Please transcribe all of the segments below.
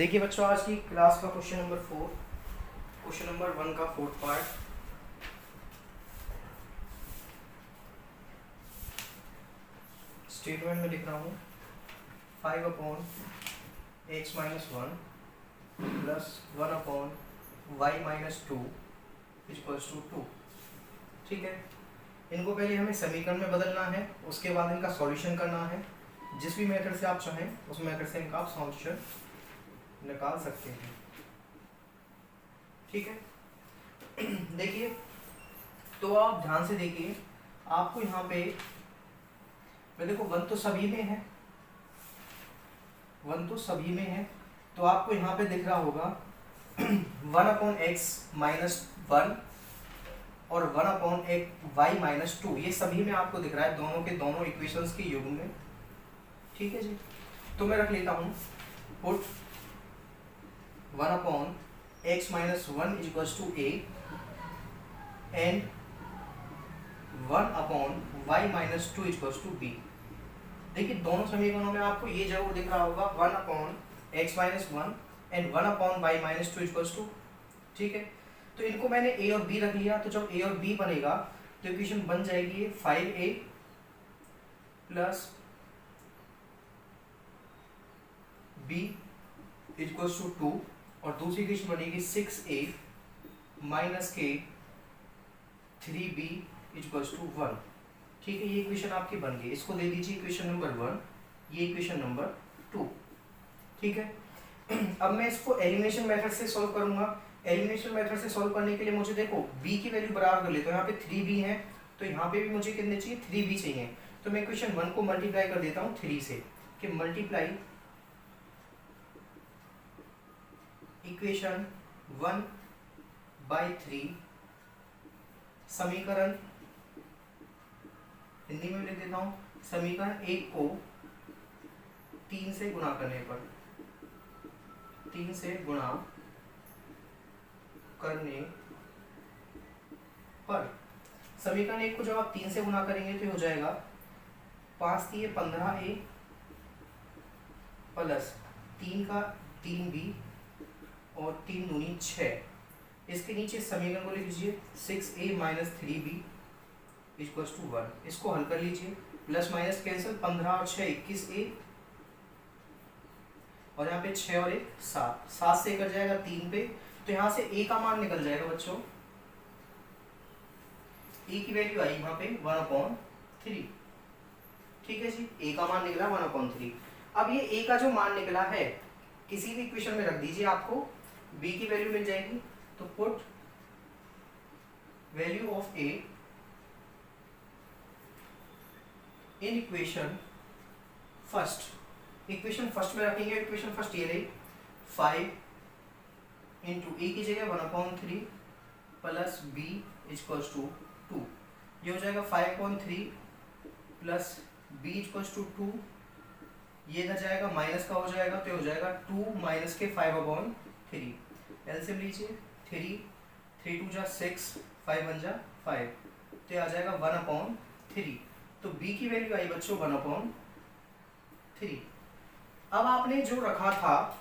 देखिए बच्चों, आज की क्लास का क्वेश्चन नंबर 4, क्वेश्चन नंबर 1 का फोर्थ पार्ट। स्टेटमेंट में लिख रहा हूँ 5/x-1 plus 1/y-2 equals to 2। ठीक है, इनको पहले हमें समीकरण में बदलना है, उसके बाद इनका सॉल्यूशन करना है। जिस भी मेथड से आप चाहें उस मेथड से इनका आप सॉल्यूशन निकाल सकते हैं। ठीक है, देखिए तो आप ध्यान से देखिए, आपको यहाँ पे देखो 1 तो सभी में है, 1 तो सभी में है, तो आपको यहाँ पे दिख रहा होगा 1/x-1 और 1/y-2, ये सभी में आपको दिख रहा है, दोनों के दोनों इक्वेशंस के युग्म में। ठीक है जी, तो मैं रख लेता हूँ put 1/x-1 equals to a and 1/y-2 equals to b। देखिए दोनों समीकरणों में आपको ये जरूर दिख रहा होगा 1/x-1 and 1/y-2 equals to. ठीक है, तो इनको मैंने a और b रख लिया, तो जब a और b बनेगा तो इक्वेशन बन जाएगी 5a plus b equals to 2 और दूसरी इक्वेशन बनेगी 6a माइनस के 3b इक्वल्स टू 1। ठीक है, ये इक्वेशन आपकी बन गई, इसको दे दीजिए इक्वेशन नंबर 1, ये इक्वेशन नंबर 2। ठीक है, अब मैं इसको एलिमिनेशन मेथड से सॉल्व करूंगा। एलिमिनेशन मेथड से सॉल्व करने के लिए मुझे देखो b की वैल्यू बराबर कर लेता हूं, यहाँ पे 3b है तो यहाँ पे भी मुझे कितने चाहिए, 3b चाहिए। तो मैं इक्वेशन 1 को मल्टीप्लाई कर देता हूँ 3 से, कि मल्टीप्लाई इक्वेशन 1/3 समीकरण, हिंदी में लिख देता हूँ, समीकरण 1 को 3 से गुणा करने पर, 3 से गुणा करने पर समीकरण 1 को जब आप 3 से गुणा करेंगे तो हो जाएगा 5×3=15a प्लस 3 का 3b और 3×2 6। इसके नीचे समीकरण को लिख लीजिए 6a minus 3b equals to 1। इसको हल कर लीजिए, प्लस माइनस कैंसिल, 15 और 6 21a, और यहाँ पे 6 और 1 7, 7 से कट जाएगा 3 पे, तो यहाँ से a का मान निकल जाएगा बच्चों, a की वैल्यू आई यहाँ पे 1/3। ठीक है जी, a का मान निकला 1/3। अब ये a का जो मान निकला है किसी भी इक्वेशन में रख दीजिए, आपको b की वैल्यू मिल जाएगी। तो put value of a in equation first, equation first में रखेंगे, इक्वेशन फर्स्ट ये रही 5 इंटू ए की जगह 1/3 प्लस b इक्वल्स टू 2। ये हो जाएगा 5/3 प्लस b इक्वल्स टू 2, ये इधर जाएगा माइनस का हो जाएगा, तो हो जाएगा 2 माइनस के 5/3। एलसीएम लीजिए, 3 2 जा 6, 5 1 जा 5, तो ये आ जाएगा 1/3। तो b की वैल्यू आई बच्चों 1/3। अब आपने जो रखा था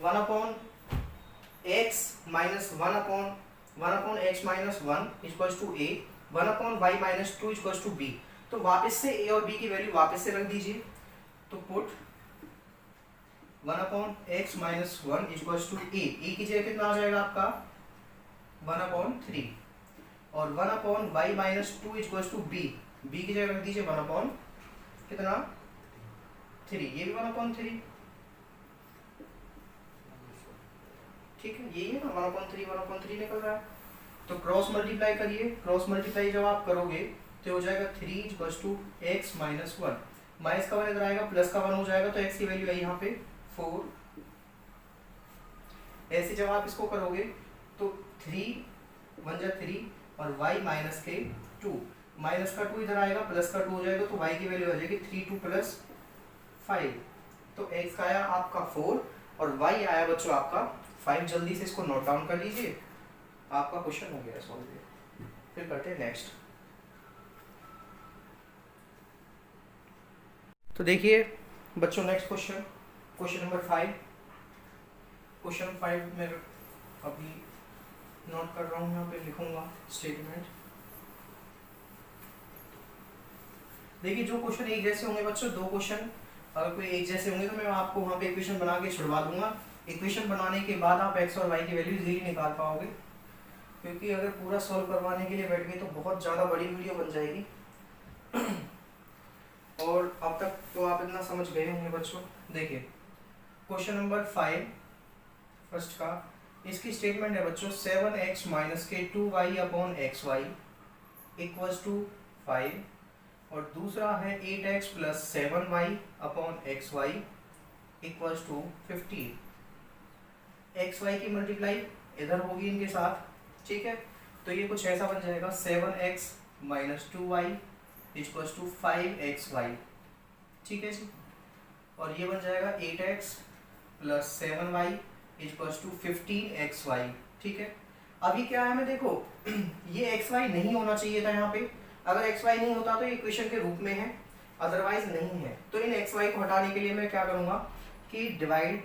1/x-1 equals to a, 1/y-2 equals to b, तो वापस से a और b की वैल्यू वापस से रख दीजिए। तो put 1/x-1 equals to a की जगह कितना आ जाएगा आपका 1/3, और 1/y-2 इक्वल्स टू b की जगह रख दीजिए 1/3, ये भी 1/3। ठीक है, यही है ना 1/3 निकल रहा है। तो क्रॉस मल्टीप्लाई करिए, क्रॉस मल्टीप्लाई जब आप करोगे तो हो जाएगा 3 equals to x minus 1, minus का 1 इधर आएगा, प्लस का 1 हो जाएगा, तो x की वैल्यू आई यहाँ पे 4। ऐसे जब आप इसको करोगे तो 3 1 जा 3 और y माइनस के 2, माइनस का 2 इधर आएगा, प्लस का 2 हो जाएगा, तो y की वैल्यू आ जाएगी 3 2 प्लस 5। तो x का आया आपका 4 और y आया बच्चों आपका 5। जल्दी से इसको नोट डाउन कर लीजिए, आपका क्वेश्चन हो गया सॉल्व। फिर करते हैं नेक्स्ट। तो देखिए बच्चों next question, question number 5। Question 5 में अभी नोट कर रहा हूँ, यहाँ पे लिखूंगा स्टेटमेंट। देखिए जो क्वेश्चन एक जैसे होंगे बच्चों, दो क्वेश्चन अगर कोई एक जैसे होंगे तो मैं आपको वहाँ पे इक्वेशन बना के छुड़वा दूंगा। इक्वेशन बनाने के बाद आप x और y की वैल्यू इजीली निकाल पाओगे, क्योंकि अगर पूरा सॉल्व करवाने के लिए बैठ गए तो बहुत ज़्यादा बड़ी वीडियो बन जाएगी। और अब तक तो आप इतना समझ गए होंगे बच्चों। देखिए क्वेश्चन नंबर 5 फर्स्ट का, इसकी स्टेटमेंट है बच्चों 7x माइनस के 2y upon xy equals to 5, और दूसरा है 8x plus 7y upon xy equals to 15। xy की मल्टीप्लाई इधर होगी इनके साथ, ठीक है। तो ये कुछ ऐसा बन जाएगा 7x minus 2y equals to 5xy, ठीक है जी। और ये बन जाएगा 8x plus 7y equals to 15xy, ठीक है। अभी क्या है हमें देखो ये xy नहीं होना चाहिए था यहाँ पे, अगर xy नहीं होता तो ये इक्वेशन के रूप में है, अदरवाइज नहीं है। तो इन xy को हटाने के लिए मैं क्या करूँगा कि डिवाइड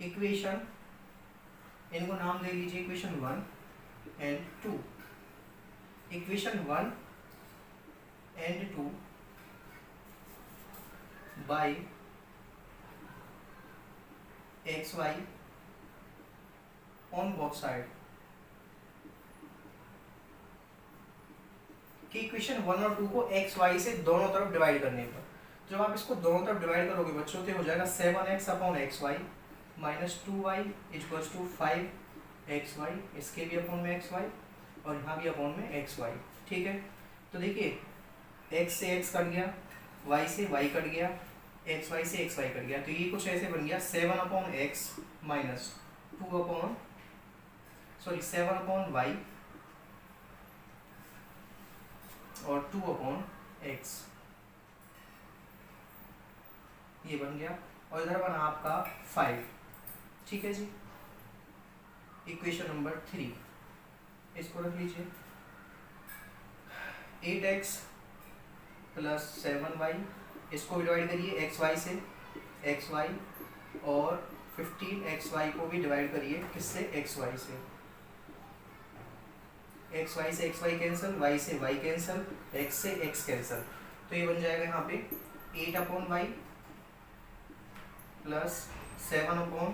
इक्वेशन, इनको नाम दे लीजिए equation 1 and 2। Equation 1 and 2 by xy on both side, कि इक्वेशन 1 और 2 को xy से दोनों तरफ डिवाइड करने पर, जब आप इसको दोनों तरफ डिवाइड करोगे बच्चों तो हो जाएगा 7x upon xy minus 2y equals to 5xy, इसके भी अपॉन में xy और यहाँ भी अपॉन में xy, ठीक है। तो देखिए x से x कट गया, y से y कट गया, xy से xy कट गया, तो ये कुछ ऐसे बन गया 7 upon x minus 2 upon 7 upon y और 2 अपॉन x, ये बन गया। और इधर बना आपका 5, ठीक है जी। इक्वेशन नंबर 3, इसको रख लीजिए 8x प्लस 7y, इसको डिवाइड करिए xy से xy, और 15xy को भी डिवाइड करिए किससे xy से, xy से xy कैंसिल, y से y कैंसिल, x से x कैंसिल, तो ये बन जाएगा यहाँ पे 8 upon y plus 7 upon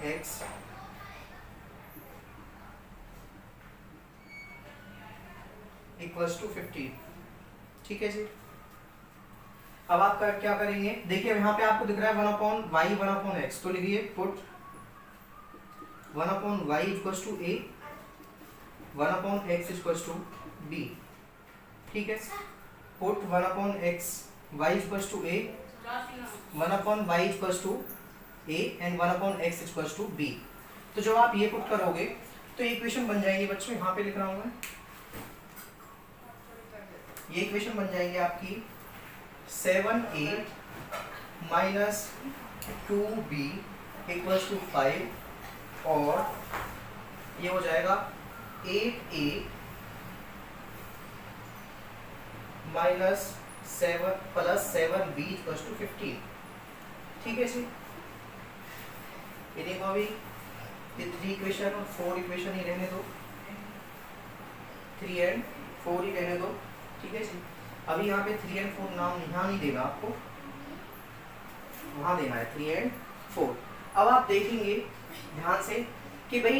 x equals to 15, ठीक है जी। अब आप क्या करेंगे, देखिए यहाँ पे आपको दिख रहा है 1 अपॉन y 1 अपॉन x, तो लिखिए put 1 upon y equals to a, 1 upon x equals to b, ठीक है। Put 1 upon x y equals to a, 1 upon y equals to a and 1 upon x equals to b। तो जब आप ये put करोगे तो ये इक्वेशन बन जाएगी बच्चों, यहाँ पे लिख रहा हूँ मैं, ये इक्वेशन बन जाएगी आपकी 7a minus 2b equals to 5, और ये हो जाएगा 8a minus 7 plus 7b equals to 15, ठीक है जी। इन्हीं को भी ये 3 इक्वेशन और 4 इक्वेशन ही रहने दो, 3 एंड 4 ही रहने दो, ठीक है जी। अभी यहाँ पे 3 एंड 4 नाम यहाँ नहीं देना आपको, वहाँ देना है 3 एंड 4। अब आप देखेंगे ध्यान से कि भाई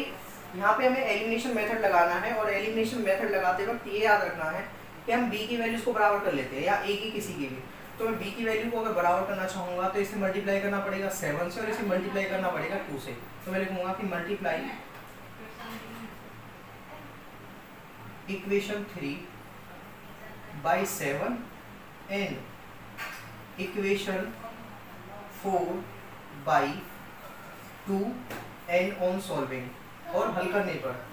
यहाँ पे हमें एलिमिनेशन मेथड लगाना है, और एलिमिनेशन मेथड लगाते वक्त ये याद रखना है कि हम b की वैल्यूज को बराबर कर लेते हैं या a की किसी की भी। तो मैं b की वैल्यू को अगर बराबर करना चाहूँगा तो इसे मल्टीप्लाई करना पड़ेगा 7 से और इसे मल्टीप्लाई करना पड़ेगा 2 से। तो मैं लिखूँगा कि multiply equation 3 by 7 and equation 4 by 2 and on solving, और हल करने पर,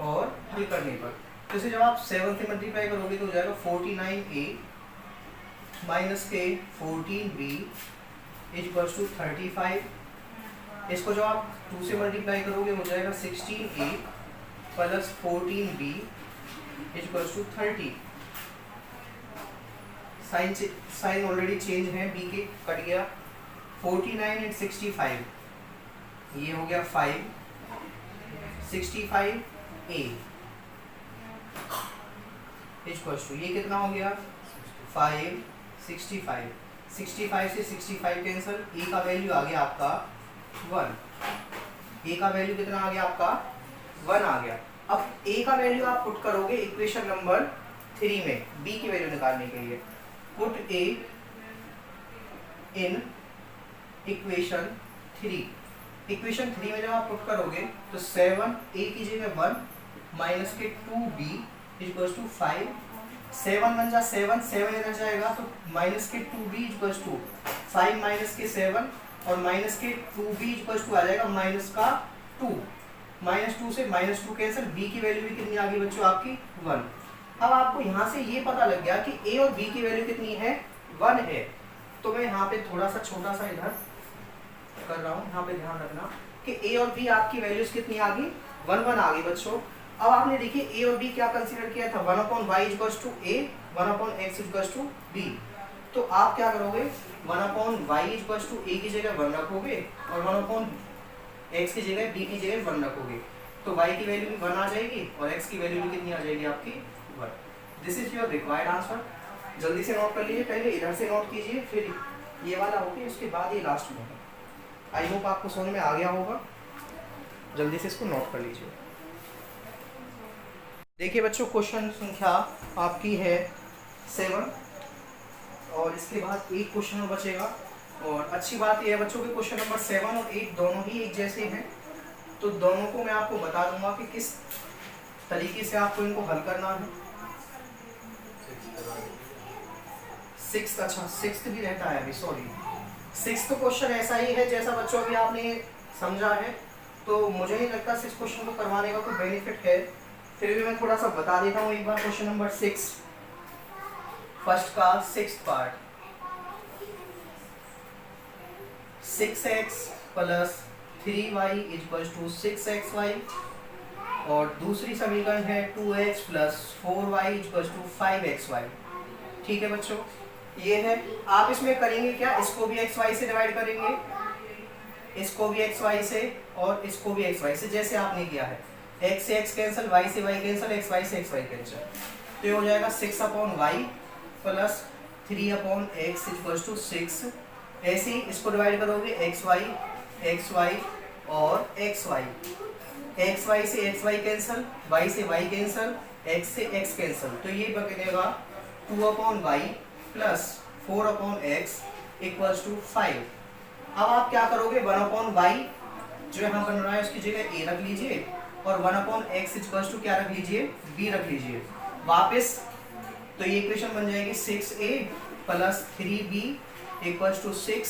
और हल करने पर तो इसे जब आप 7 से मल्टीप्लाई करोगे तो हो जाएगा 49a माइनस के 14b इक्वल्स टू 35। इसको जब आप 2 से मल्टीप्लाई करोगे हो जाएगा 16a plus 14b equals to 30। Sign already change है, बी के कट गया। 49 एंड 65, ये हो गया 5, 65 ए इक्वल्स टू, ये कितना हो गया 5, 65, 65 से 65 कैंसिल, ए का वैल्यू आ गया आपका 1, ए का वैल्यू कितना आ गया आपका 1 आ गया। अब ए का वैल्यू आप पुट करोगे इक्वेशन नंबर 3 में, बी की वैल्यू निकालने के लिए। पुट ए इन इक्वेशन 3, इक्वेशन 3 में जब आप पुट करोगे तो 7 ए की जगह 1 माइनस के 2b इक्वल्स टू 5, 7 बन जा 7, 7 इधर जाएगा तो माइनस के 2b इक्वल्स टू 5 माइनस के 7 और माइनस के 2b इक्वल्स टू आ जाएगा माइनस का 2, -2 से -2 कैंसिल, b की वैल्यू भी कितनी आ गई बच्चों आपकी 1। अब आपको यहाँ से ये पता लग गया कि a और b की वैल्यू कितनी है 1 है। तो मैं यहाँ पे थोड़ा सा छोटा सा इधर कर रहा हूँ, यहाँ पे ध्यान रखना कि a और b आपकी वैल्यूज कितनी आ गई 1 1 आ गई बच्चों। अब आपने देखिए a और b क्या कंसीडर किया था 1/y equals to a, 1/x equals to b। तो आप क्या करोगे 1/y इक्वल्स टू a की जगह 1 रखोगे और 1/x की जगह b की जगह 1 रखोगे, तो y की वैल्यू भी 1 आ जाएगी और x की वैल्यू भी कितनी आ जाएगी आपकी 1। This is your required answer. जल्दी से नोट कर लीजिए, पहले इधर से नोट कीजिए, फिर ये वाला होगी, उसके बाद ये लास्ट में है। आई होप आपको समझ में आ गया होगा, जल्दी से इसको नोट कर लीजिए। देखिए बच्चों क्वेश्चन संख्या आपकी है 7 और इसके बाद एक क्वेश्चन और बचेगा। और अच्छी बात यह है बच्चों कि क्वेश्चन नंबर 7 और 8 दोनों ही एक जैसे हैं, तो दोनों को मैं आपको बता दूंगा कि किस तरीके से आपको इनको हल करना है। 6th, अच्छा 6th भी रहता है अभी, सॉरी 6th क्वेश्चन ऐसा ही है जैसा बच्चों अभी आपने समझा है, तो मुझे नहीं लगता 6 क्वेश्चन को करवाने का कोई बेनिफिट है, फिर भी मैं थोड़ा सा बता देता हूँ एक बार। क्वेश्चन नंबर 6 फर्स्ट का 6th part, 6x plus 3y equals to 6xy और दूसरी समीकरण है 2x plus 4y equals to 5xy। ठीक है बच्चों, ये है। आप इसमें करेंगे क्या, इसको भी xy से डिवाइड करेंगे, इसको भी xy से और इसको भी xy से, जैसे आपने किया है। x से x कैंसिल, y से y कैंसिल, xy से xy कैंसिल, तो ये हो जाएगा 6/y plus 3/x equals to 6। ऐसे ही इसको डिवाइड करोगे xy और xy, xy से xy कैंसिल, y से y कैंसिल, x से x कैंसिल, तो ये बनेगा 2/y plus 4/x equals to 5। अब आप क्या करोगे 1/y जो यहाँ बन रहा है उसकी जगह a रख लीजिए और 1/x इक्वल्स टू क्या रख लीजिए b रख लीजिए वापस, तो ये इक्वेशन बन जाएगी 6a plus 3b equals to 6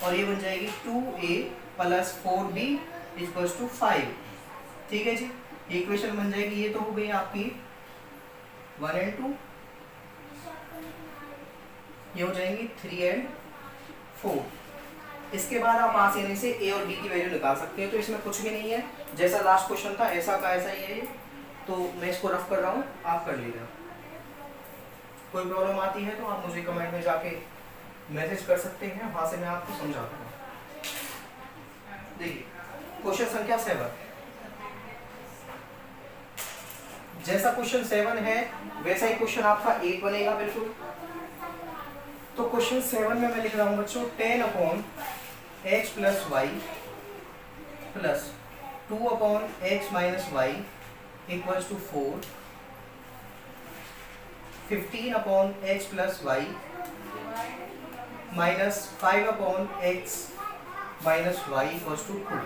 और ये बन जाएगी 2a plus 4b equals to 5। ठीक है जी, ये इक्वेशन बन जाएगी। ये तो हो गई आपकी 1 और 2, ये हो जाएंगी 3 और 4। इसके बाद आप आसानी से a और b की वैल्यू निकाल सकते हैं, तो इसमें कुछ भी नहीं है, जैसा लास्ट क्वेश्चन था ऐसा का ऐसा ही है। तो मैं इसको रफ कर रहा हूँ, आप कर लीजिए। कोई प्रॉब्लम आती है तो आप मुझे कमेंट में जाके मैसेज कर सकते हैं, वहां से मैं आपको समझाता हूँ। देखिए क्वेश्चन संख्या 7, जैसा क्वेश्चन 7 है वैसा ही क्वेश्चन आपका 8 बनेगा बिल्कुल। तो क्वेश्चन 7 में मैं लिख रहा हूँ बच्चों 10/x plus y plus 2/x minus y equals to 4, 15/x plus y minus 5/x minus y equals to 2।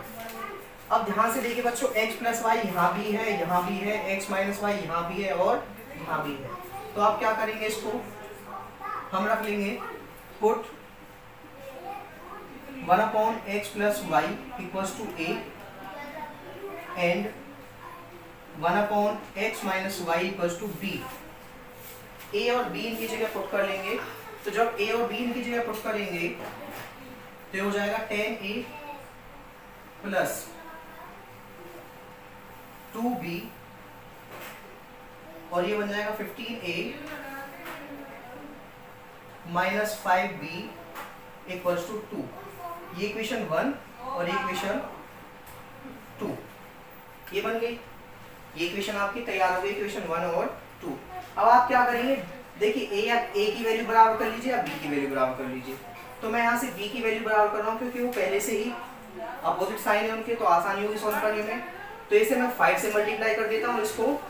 अब ध्यान से देखिए बच्चों x प्लस वाई यहाँ भी है, यहाँ भी है, x माइनस वाई यहाँ भी है और यहाँ भी है। तो आप क्या करेंगे, इसको हम रख लेंगे put 1/x plus y equals to a and 1/x minus y equals to b। a और b इनकी जगह पुट कर लेंगे, तो जब a और b इनकी जगह पुट करेंगे तो ये हो जाएगा 10a प्लस 2b और ये बन जाएगा 15a minus 5b equals to 2। ये इक्वेशन 1 और ये इक्वेशन 2 ये बन गई। ये इक्वेशन आपकी तैयार हो गई, इक्वेशन 1 और 2। अब आप क्या करेंगे, देखिए ए की वैल्यू बराबर कर लीजिए या बी की वैल्यू बराबर कर लीजिए। तो मैं यहाँ से बी की वैल्यू बराबर कर रहा हूँ क्योंकि वो पहले से ही अपोजिट साइन है उनके, तो आसानी होगी सॉल्व करने में। तो इसे मैं 5 से मल्टीप्लाई कर देता हूँ, इसको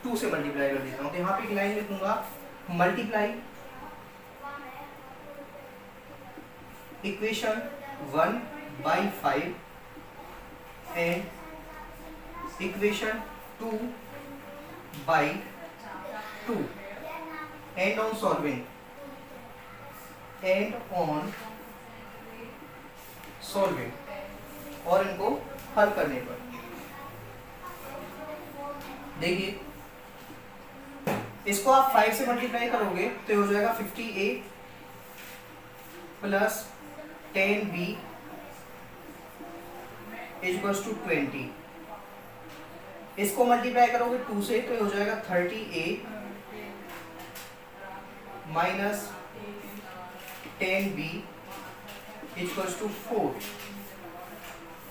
2 से मल्टीप्लाई कर देता हूँ। तो यहाँ पे एक लाइन लिखूंगा, multiply equation 1 by 5 and equation 2 by 2 and on solving और इनको हल करने पर देखिए इसको आप 5 से मल्टीप्लाई करोगे तो हो जाएगा 50a plus 10b equals to 20। इसको मल्टीप्लाई करोगे 2 से तो हो जाएगा 30a minus 10b equals to 4।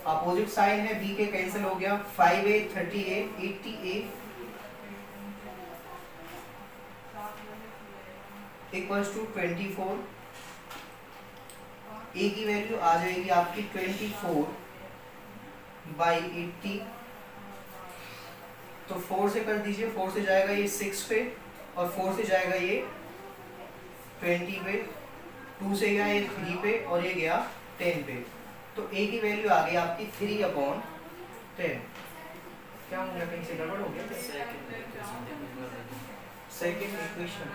Opposite sign है, b के कैंसिल हो गया, 5a 30a 80a equals to 24। a की वैल्यू आ जाएगी आपकी 24 बाई 80। तो 4 से कर दीजिए, 4 से जाएगा ये 6 पे और 4 से जाएगा ये 20 पे, 2 से गया ये 3 पे और ये गया 10 पे। तो a की वैल्यू आ गई आपकी 3/10। क्या हो गया, कहीं से गड़बड़ हो गया? सेकंड इक्वेशन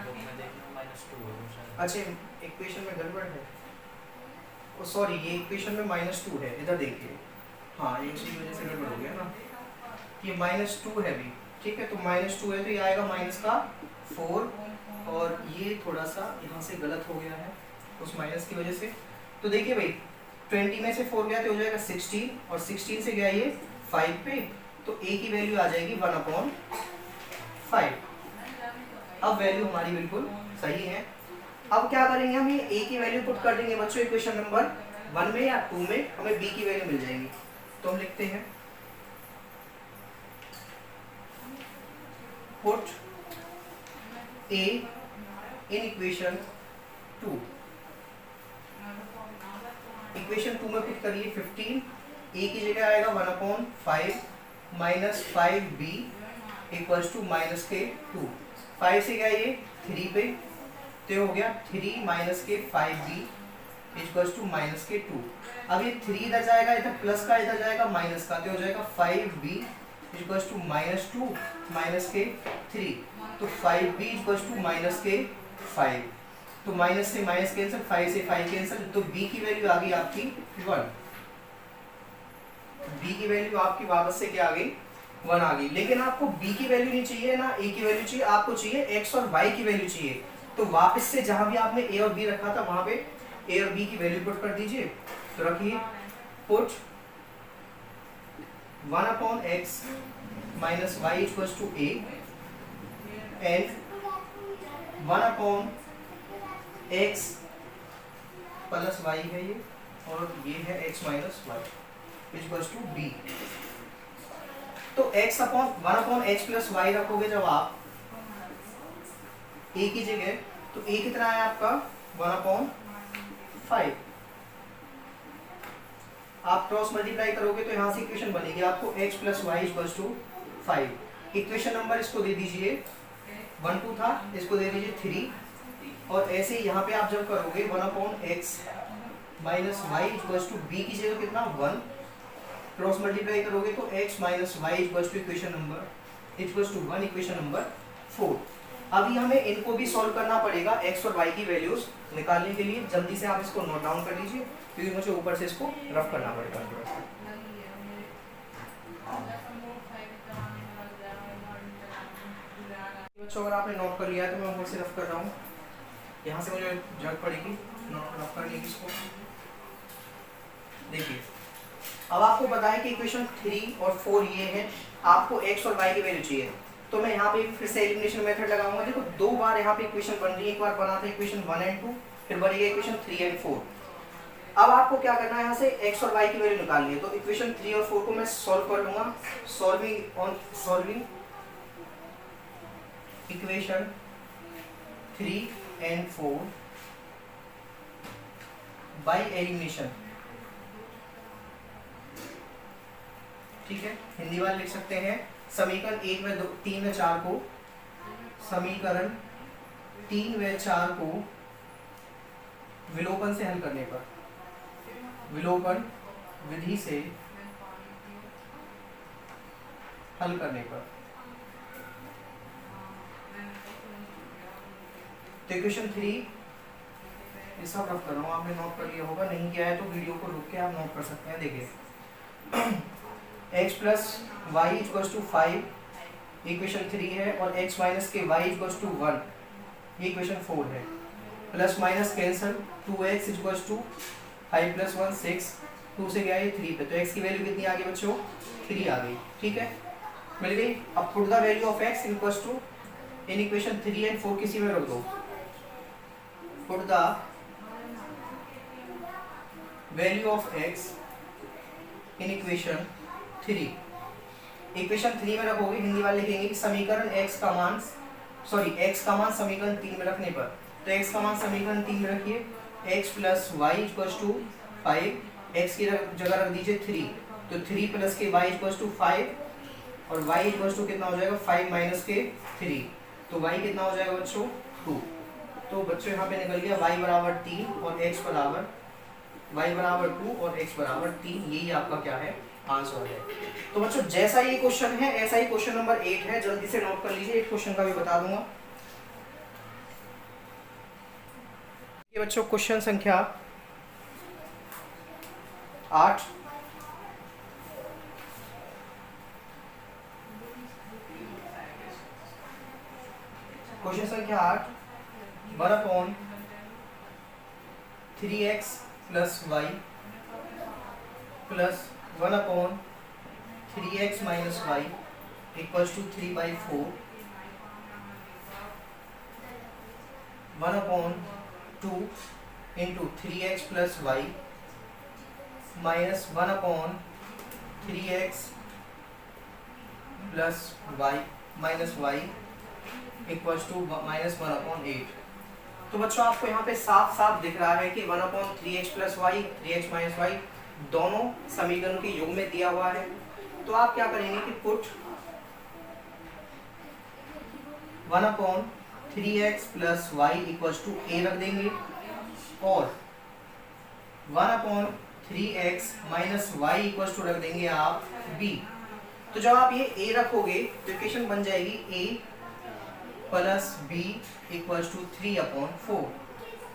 अच्छा इक्वेशन में गड़बड़ है, ओ सॉरी ये इक्वेशन में -2 है, इधर देखिए। हाँ ये उसी वजह से गड़बड़ हो गया ना, ये -2 है भी, ठीक है। तो -2 है तो ये आएगा माइनस का 4 और ये थोड़ा सा यहाँ से गलत हो गया है उस माइनस की वजह से। तो देखिए भाई 20 में से 4 गया तो हो जाएगा 16 और 16 से गया ये 5 पे, तो a की वैल्यू आ जाएगी 1/5। अब वैल्यू हमारी बिल्कुल सही है। अब क्या करेंगे, हम ये a की वैल्यू पुट कर देंगे बच्चों इक्वेशन नंबर 1 में या 2 में, हमें b की वैल्यू मिल जाएगी। तो हम लिखते हैं put a in equation 2। Equation 2 में पुट करिए 15, a की जगह आएगा 1/5 minus 5b equals to minus के 2। 5 से गया ये 3 पे तो हो गया 3 माइनस के 5b इक्वल्स टू माइनस के 2। अब ये 3 इधर जाएगा, इधर प्लस का, इधर जाएगा माइनस का, तो हो जाएगा 5b इक्वल्स टू -2 माइनस के 3। तो 5b इक्वल्स टू माइनस के 5, तो माइनस से माइनस कैंसिल, 5 से 5 कैंसिल, तो b की वैल्यू आ गई आपकी 1। b की वैल्यू आपकी वापस से क्या आ गई, 1 आ गई। लेकिन आपको b की वैल्यू नहीं चाहिए ना a की वैल्यू चाहिए, आपको चाहिए x और y की वैल्यू चाहिए। तो वापस से जहां भी आपने a और b रखा था वहां पे a और b की वैल्यू पुट कर दीजिए। तो रखिए put 1/x minus y equals to a and 1/x plus y है ये, और ये है x minus y equals to b। तो 1/x प्लस y रखोगे जब आप a की जगह, तो a कितना है आपका 1/5। आप क्रॉस मल्टीप्लाई करोगे तो यहाँ से इक्वेशन बनेगी आपको x plus y equals to 5। Equation number इसको दे दीजिए 1 2 था, इसको दे दीजिए 3, और ऐसे यहाँ पे आप जब करोगे 1/x minus y equals to b की जगह कितना 1, क्रॉस मल्टीप्लाई करोगे तो x minus y equals to equation number 1 equation number 4। अभी हमें इनको भी सॉल्व करना पड़ेगा x और y की वैल्यूज निकालने के लिए। जल्दी से आप इसको नोट डाउन कर लीजिए क्योंकि मुझे ऊपर से इसको रफ करना पड़ेगा। बच्चों अगर आपने नोट कर लिया है तो मैं ऊपर से रफ कर रहा हूँ, यहाँ से मुझे जरूरत पड़ेगी रफ करने की इसको। देखिए अब आपको पता है कि इक्वेशन 3 और 4 ये है, आपको x और y की वैल्यू चाहिए। तो मैं यहाँ पे फिर से एलिमिनेशन मेथड लगाऊंगा। देखो 2 बार यहाँ पे इक्वेशन बन रही है, एक बार बना था इक्वेशन 1 एंड 2, फिर बनेगी इक्वेशन 3 एंड 4। अब आपको क्या करना है, यहाँ से x और y की वैल्यू निकालनी है। तो इक्वेशन 3 और 4 को मैं सॉल्व कर लूंगा। Solving equation 3 and 4 by elimination. ठीक है, हिंदी वाले लिख सकते हैं समीकरण 1 व 3 व 4 को, समीकरण 3 व 4 को विलोपन से हल करने पर, विलोपन विधि से हल करने पर। तो इक्वेशन 3 ये सब रफ कर रहा हूँ, आपने नोट कर लिया होगा, नहीं किया है तो वीडियो को रुक के आप नोट कर सकते हैं। देखिए x plus y equals to 5 equation 3 है, और x माइनस के y इक्वल्स टू 1 ये इक्वेशन 4 है। Plus minus cancel, 2x equals to 5 plus 1 6, 2 से गया ये 3 पे, तो x की वैल्यू कितनी आ गई बच्चों, 3 आ गई। ठीक है, मिल गई। अब put the value of x equals to in equation 3 and 4 किसी में रख दो। Put the value of x in equation 3। Equation 3 में रखोगे, हिंदी वाले लिखेंगे कि समीकरण x का मान, x का मान समीकरण 3 में रखने पर, तो x का मान समीकरण 3 में रखिए, x plus y equals to 5, x की जगह रख दीजिए 3, तो 3 प्लस के y इक्वल्स टू 5, और y इक्वल्स टू कितना हो जाएगा 5 माइनस के 3, तो y कितना हो जाएगा बच्चों 2। तो बच्चों यहाँ पे निकल गया y बराबर 3 और x बराबर 2 और x बराबर 3, यही आपका क्या है, आंसर है। तो बच्चों जैसा ये क्वेश्चन है ऐसा ही क्वेश्चन नंबर 8 है, जल्दी से नोट कर लीजिए, एक क्वेश्चन का भी बता दूंगा। ये बच्चों क्वेश्चन संख्या 8, क्वेश्चन संख्या 8, 1/3x plus y plus 1/3x minus y equals to 3/4, 1/2 into 3x plus y minus 1/3x plus y minus y equals to minus 1/8। तो बच्चों आपको यहाँ पे साफ साफ दिख रहा है कि 1/3x plus Y 3x minus Y दोनों समीकरणों के योग में दिया हुआ है। तो आप क्या करेंगे कि put 1/3x plus y equals to a रख देंगे, और 1/3x minus y equals to रख देंगे आप b। तो जब आप ये a रखोगे तो इक्वेशन बन जाएगी a plus b equals to 3/4।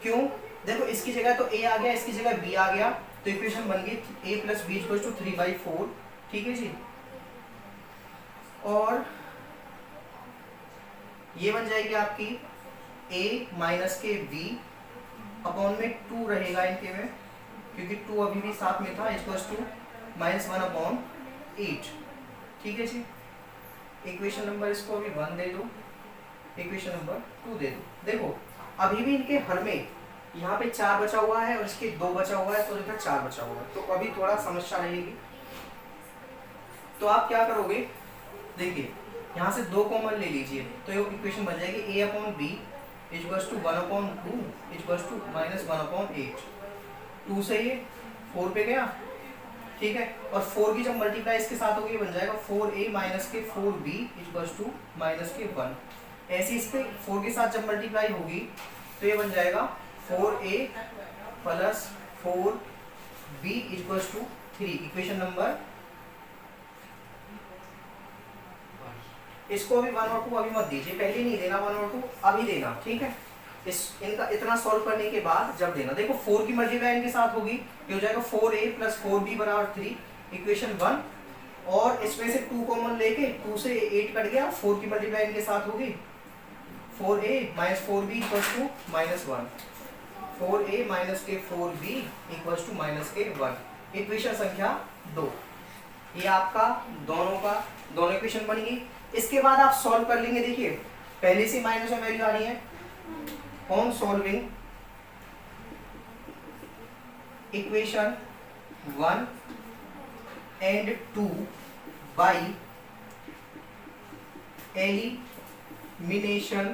क्यों, देखो इसकी जगह तो a आ गया, इसकी जगह b आ गया, तो इक्वेशन बन गई a plus b equals to 3/4। ठीक है जी, और ये बन जाएगी आपकी a माइनस के b अपॉन में 2 रहेगा इनके में, क्योंकि 2 अभी भी साथ में था, इक्वल्स टू माइनस 1/8। ठीक है जी, इक्वेशन नंबर इसको अभी 1 दे दो, इक्वेशन नंबर 2 दे दो। देखो अभी भी इनके हर में यहाँ पे 4 बचा हुआ है और इसके 2 बचा हुआ है, तो इधर 4 बचा हुआ है, तो अभी थोड़ा समस्या रहेगी। तो आप क्या करोगे, देखिए यहाँ से 2 कॉमन ले लीजिए, तो ये इक्वेशन बन जाएगी a/b equals to 1/2 equals to minus 1/8। 2 से ये 4 पे गया, ठीक है, और 4 की जब मल्टीप्लाई इसके साथ होगी बन जाएगा 4a माइनस के 4b इक्वल्स टू माइनस के 1। ऐसे इस पे 4 के साथ जब मल्टीप्लाई होगी तो ये बन जाएगा 4a plus 4b equals to 3, equation number. इसको अभी 1 और 2 अभी मत दीजिए, पहले नहीं देना 1 और 2, अभी देना। ठीक है, इनका इतना सॉल्व करने के बाद जब देना, देखो 4 की मल्टीप्लाई इनके साथ होगी, ये हो जाएगा 4a प्लस 4b बराबर 3, इक्वेशन 1। और इसमें से 2 कॉमन लेके 2 से 8 कट गया, 4 की मल्टीप्लाई इनके साथ होगी 4a minus 4b equals to minus 1, 4a minus के 4b इक्वल्स टू माइनस के 1, इक्वेशन संख्या 2। ये आपका दोनों इक्वेशन बन गई। इसके बाद आप सॉल्व कर लेंगे। देखिए पहले से माइनस में वैल्यू आ रही है। On solving equation 1 and 2 by elimination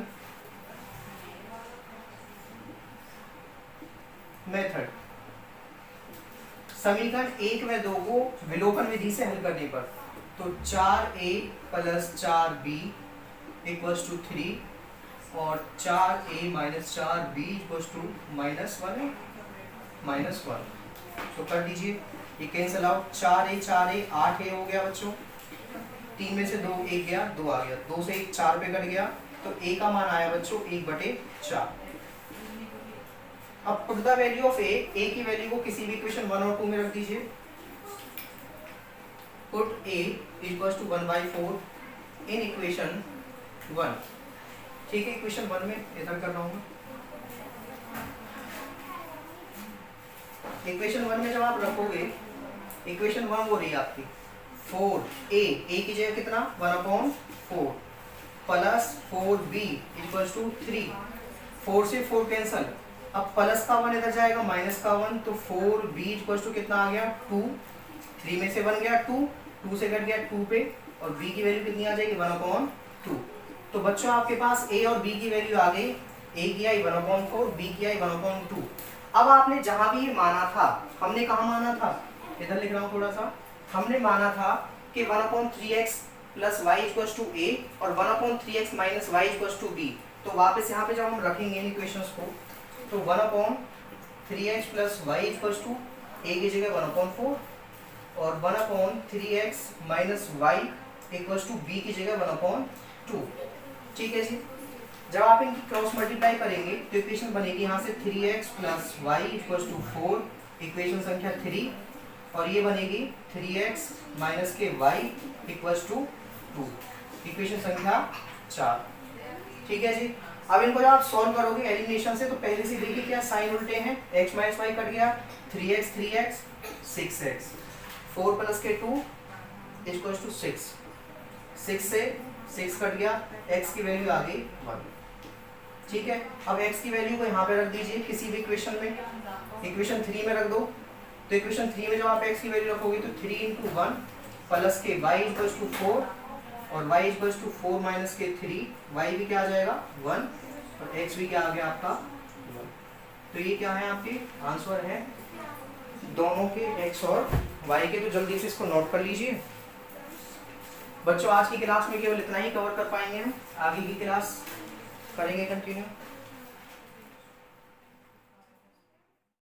method, समीकरण 1 व 2 को विलोपन विधि से हल करने पर तो 4a plus 4b equals to 3 और 4a minus 4b equals to -1 तो कर दीजिए, ये कैंसिल आउट। 4a 8a हो गया बच्चों, 3 में से 2 1 गया, 2 आ गया, 2 से 1 4 पे कट गया, तो a का मान आया बच्चों 1/4। अब put the value of a की वैल्यू को किसी भी इक्वेशन 1 और 2 में रख दीजिए। Put a equals to 1/4 in equation 1। ठीक है, इक्वेशन 1 में इधर कर रहा हूँ। इक्वेशन 1 में जब आप रखोगे, इक्वेशन 1 हो रही है आपकी 4a की जगह कितना 1/4 प्लस 4b इक्वल्स टू 3, 4 से 4 कैंसल, अब प्लस का 1 इधर जाएगा माइनस का 1, तो 4b इक्वल्स टू कितना आ गया 2, 3 में से 1 गया 2, 2 से कट गया 2 पे, और b की वैल्यू कितनी आ जाएगी 1/2। तो बच्चों आपके पास a और b की वैल्यू आ गई, a की आई 1/4, b की आई 1/2। अब आपने जहां भी ये माना था, हमने कहा माना था, इधर लिख रहा हूँ थोड़ा सा, हमने माना था कि 1/3x plus y equals to a और 1/3x minus y equals to b। तो वापस यहाँ पे जब हम रखेंगे इन इक्वेशंस को, तो 1/3x plus y equals to a की जगह 1/4 और 1/3x minus y equals to b की जगह 1/2। ठीक है जी, जब आप इनकी क्रॉस मल्टीप्लाई करेंगे तो इक्वेशन बनेगी यहाँ से 3x plus y equals to 4, equation संख्या 3, और ये बनेगी 3x माइनस के y इक्वल्स टू 2, इक्वेशन संख्या 4। ठीक है जी, अब इनको जब आप सॉल्व करोगे एलिमिनेशन से, तो पहले से देखिए क्या साइन उल्टे हैं, x माइनस y कट गया, 3x 6x, 4 प्लस के 2 इक्वल्स टू 6, 6 से 6 कट गया, x की वैल्यू आ गई 1। ठीक है, अब x की वैल्यू को यहाँ पे रख दीजिए किसी भी इक्वेशन में, इक्वेशन 3 में रख दो। तो इक्वेशन 3 में जब आप x की वैल्यू रखोगे तो 3 × 1 प्लस के y इक्वल्स टू 4 और y इक्वल्स टू 4 माइनस के 3, y भी क्या आ जाएगा 1 और x भी क्या आ गया आपका 1। तो ये क्या है आपके आंसर है दोनों के x और y के। तो जल्दी से इसको नोट कर लीजिए बच्चों। आज की क्लास में केवल इतना ही कवर कर पाएंगे हम, आगे की क्लास करेंगे कंटिन्यू।